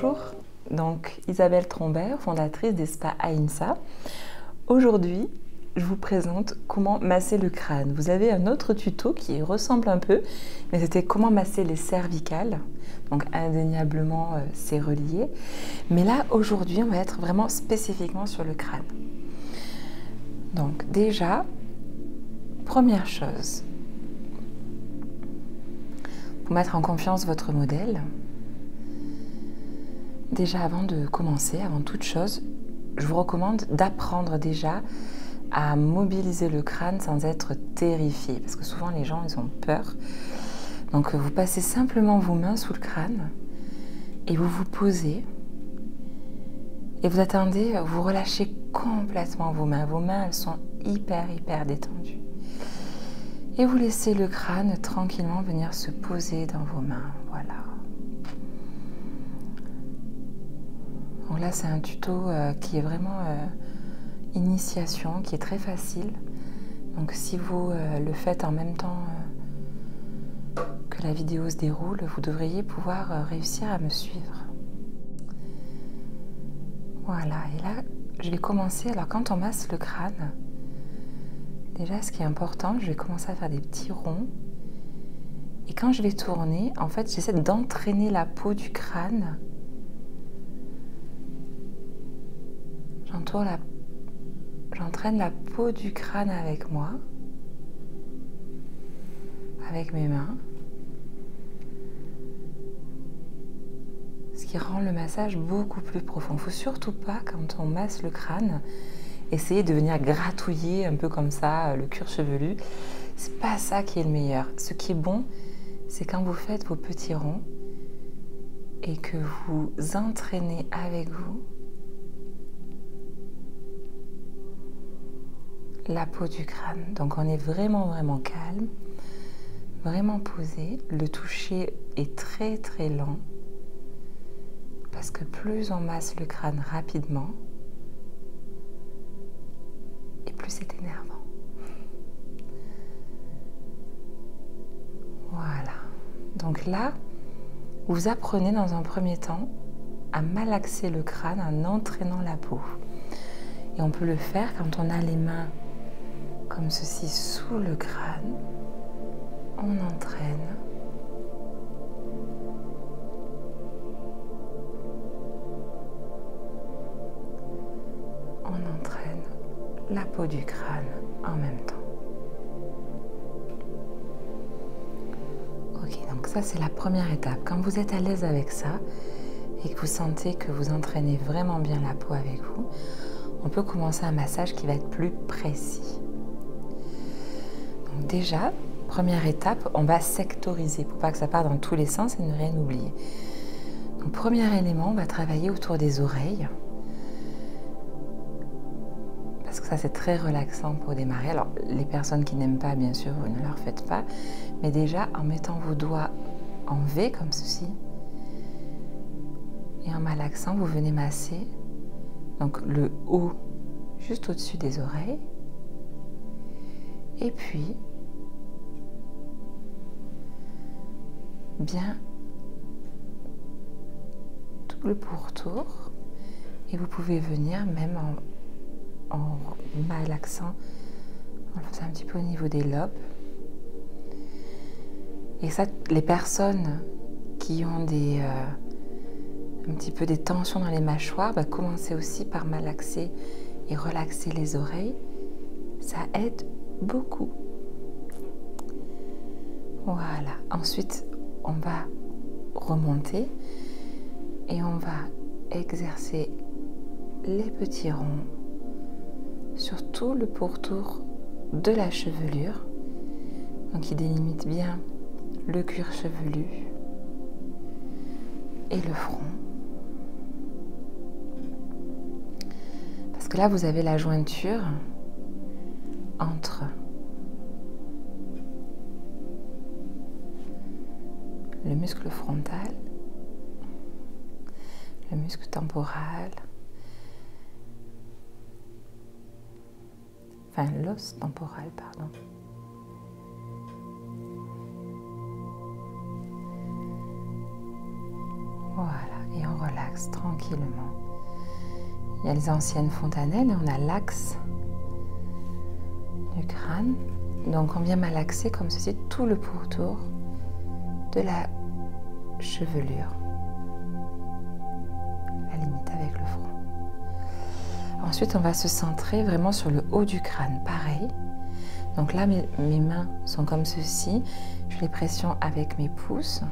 Bonjour, donc Isabelle Trombert, fondatrice des spas Ahimsa. Aujourd'hui, je vous présente comment masser le crâne. Vous avez un autre tuto qui ressemble un peu, mais c'était comment masser les cervicales. Donc indéniablement, c'est relié. Mais là, aujourd'hui, on va être vraiment spécifiquement sur le crâne. Donc déjà, première chose, pour mettre en confiance votre modèle, déjà avant de commencer, avant toute chose, je vous recommande d'apprendre déjà à mobiliser le crâne sans être terrifié, parce que souvent les gens ils ont peur. Donc vous passez simplement vos mains sous le crâne et vous vous posez et vous attendez, vous relâchez complètement vos mains. Vos mains elles sont hyper détendues. Et vous laissez le crâne tranquillement venir se poser dans vos mains. Voilà. Donc là c'est un tuto qui est vraiment initiation, qui est très facile. Donc si vous le faites en même temps que la vidéo se déroule, vous devriez pouvoir réussir à me suivre. Voilà, et là je vais commencer. Alors quand on masse le crâne, déjà ce qui est important, je vais commencer à faire des petits ronds. Et quand je vais tourner, en fait j'essaie d'entraîner la peau du crâne. J'entraîne la peau du crâne avec moi, avec mes mains, ce qui rend le massage beaucoup plus profond. Il ne faut surtout pas, quand on masse le crâne, essayer de venir gratouiller un peu comme ça le cuir chevelu. C'est pas ça qui est le meilleur. Ce qui est bon, c'est quand vous faites vos petits ronds et que vous entraînez avec vous la peau du crâne. Donc on est vraiment calme, vraiment posé. Le toucher est très lent parce que plus on masse le crâne rapidement et plus c'est énervant. Voilà. Donc là, vous apprenez dans un premier temps à malaxer le crâne en entraînant la peau. Et on peut le faire quand on a les mains comme ceci sous le crâne. On entraîne. On entraîne la peau du crâne en même temps. Ok, donc ça c'est la première étape. Quand vous êtes à l'aise avec ça et que vous sentez que vous entraînez vraiment bien la peau avec vous, on peut commencer un massage qui va être plus précis. Donc déjà, première étape, on va sectoriser pour pas que ça parte dans tous les sens et ne rien oublier. Donc premier élément, on va travailler autour des oreilles. Parce que ça c'est très relaxant pour démarrer. Alors les personnes qui n'aiment pas, bien sûr, vous ne leur faites pas. Mais déjà, en mettant vos doigts en V comme ceci, et en malaxant, vous venez masser donc le haut juste au-dessus des oreilles. Et puis, bien tout le pourtour. Et vous pouvez venir même en malaxant, en le faisant un petit peu au niveau des lobes. Et ça, les personnes qui ont un petit peu des tensions dans les mâchoires, commencez aussi par malaxer et relaxer les oreilles. Ça aide beaucoup. Voilà. Ensuite, on va remonter et on va exercer les petits ronds sur tout le pourtour de la chevelure. Donc, il délimite bien le cuir chevelu et le front. Parce que là, vous avez la jointure entre le muscle frontal, le muscle temporal, enfin l'os temporal, pardon. Voilà, et on relaxe relaxe tranquillement. Il y a les anciennes fontanelles et on a l'axe du crâne. Donc on vient malaxer comme ceci tout le pourtour de la chevelure, la limite avec le front. Ensuite on va se centrer vraiment sur le haut du crâne, pareil. Donc là mes mains sont comme ceci, je les pressionne avec mes pouces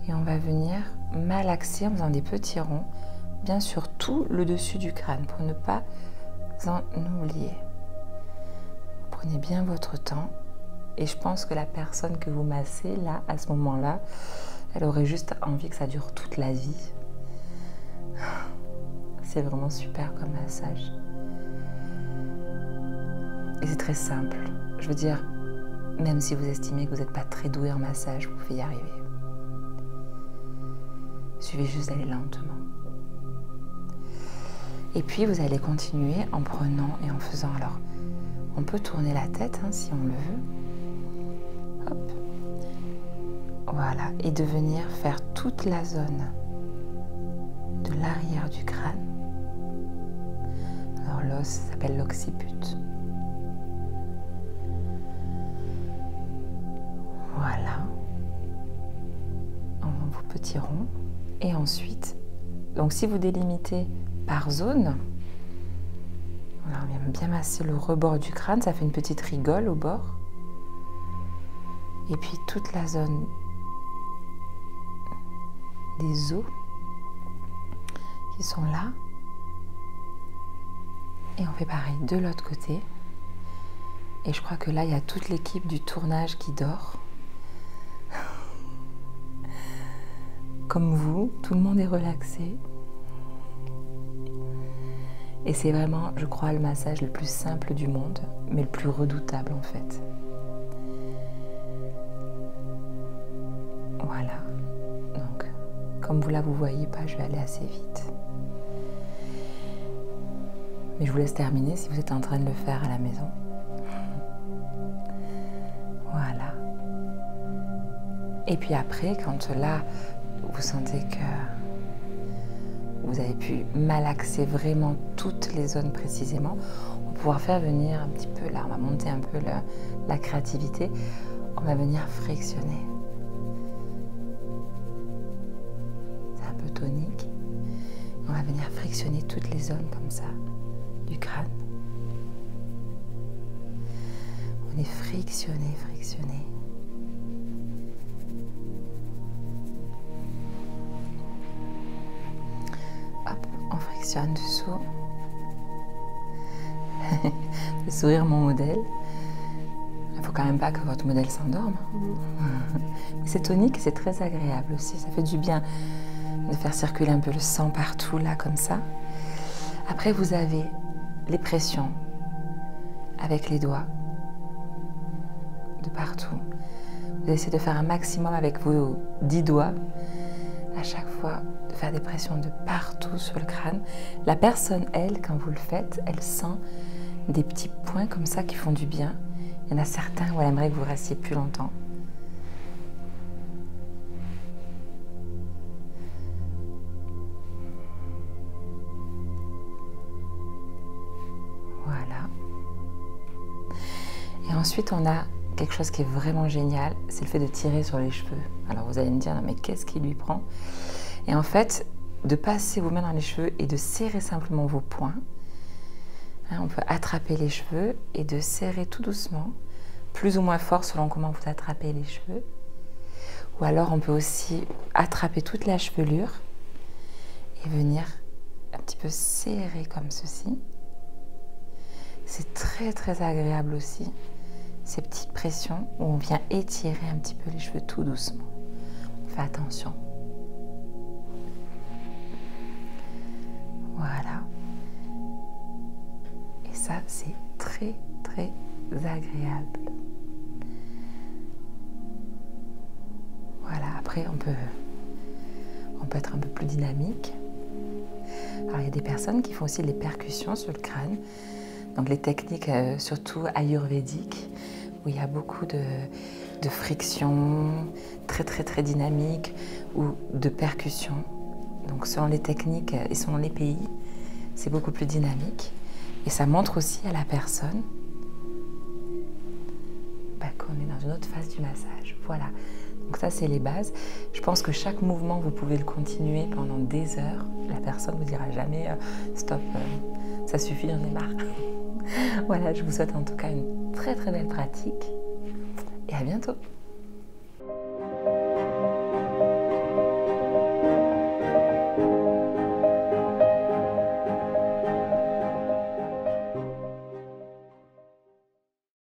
et on va venir malaxer en faisant des petits ronds, bien sûr tout le dessus du crâne pour ne pas en oublier. Prenez bien votre temps et je pense que la personne que vous massez là, à ce moment-là, elle aurait juste envie que ça dure toute la vie. C'est vraiment super comme massage. Et c'est très simple. Je veux dire, même si vous estimez que vous n'êtes pas très doué en massage, vous pouvez y arriver. Il suffit juste d'aller lentement. Et puis vous allez continuer en prenant et en faisant. Alors, on peut tourner la tête hein, si on le veut. Hop. Voilà. Et de venir faire toute la zone de l'arrière du crâne. Alors l'os s'appelle l'occiput. Voilà. En vos petits ronds. Et ensuite, donc si vous délimitez par zone, on vient bien masser le rebord du crâne, ça fait une petite rigole au bord. Et puis toute la zone des os qui sont là. Et on fait pareil de l'autre côté. Et je crois que là, il y a toute l'équipe du tournage qui dort. Comme vous, tout le monde est relaxé. Et c'est vraiment, je crois, le massage le plus simple du monde, mais le plus redoutable en fait. Voilà. Donc, comme vous là, vous voyez pas, je vais aller assez vite. Mais je vous laisse terminer si vous êtes en train de le faire à la maison. Voilà. Et puis après, quand là, vous sentez que vous avez pu malaxer vraiment toutes les zones précisément, on va pouvoir faire venir un petit peu là, on va monter un peu la créativité, on va venir frictionner. C'est un peu tonique. On va venir frictionner toutes les zones comme ça du crâne. On est frictionné, frictionné. Hop, on frictionne dessous. Le sourire, mon modèle. Il ne faut quand même pas que votre modèle s'endorme. C'est tonique et c'est très agréable aussi. Ça fait du bien de faire circuler un peu le sang partout, là, comme ça. Après, vous avez les pressions avec les doigts de partout. Vous essayez de faire un maximum avec vos 10 doigts. À chaque fois, de faire des pressions de partout sur le crâne. La personne, elle, quand vous le faites, elle sent des petits points comme ça qui font du bien. Il y en a certains où elle aimerait que vous restiez plus longtemps. Voilà. Et ensuite, on a quelque chose qui est vraiment génial, c'est le fait de tirer sur les cheveux. Alors vous allez me dire, non mais qu'est-ce qui lui prend? Et en fait, de passer vos mains dans les cheveux et de serrer simplement vos poings. On peut attraper les cheveux et de serrer tout doucement, plus ou moins fort selon comment vous attrapez les cheveux. Ou alors on peut aussi attraper toute la chevelure et venir un petit peu serrer comme ceci. C'est très très agréable aussi, ces petites pressions où on vient étirer un petit peu les cheveux tout doucement. Faites attention. Voilà. Et ça, c'est très très agréable. Voilà, après on peut être un peu plus dynamique. Alors il y a des personnes qui font aussi les percussions sur le crâne. Donc les techniques surtout ayurvédiques, où il y a beaucoup de friction, très très très dynamique, ou de percussion. Donc selon les techniques et selon les pays, c'est beaucoup plus dynamique. Et ça montre aussi à la personne qu'on est dans une autre phase du massage. Voilà. Donc ça, c'est les bases. Je pense que chaque mouvement, vous pouvez le continuer pendant des heures. La personne ne vous dira jamais stop, ça suffit, j'en ai marre. Voilà, je vous souhaite en tout cas une très très belle pratique et à bientôt.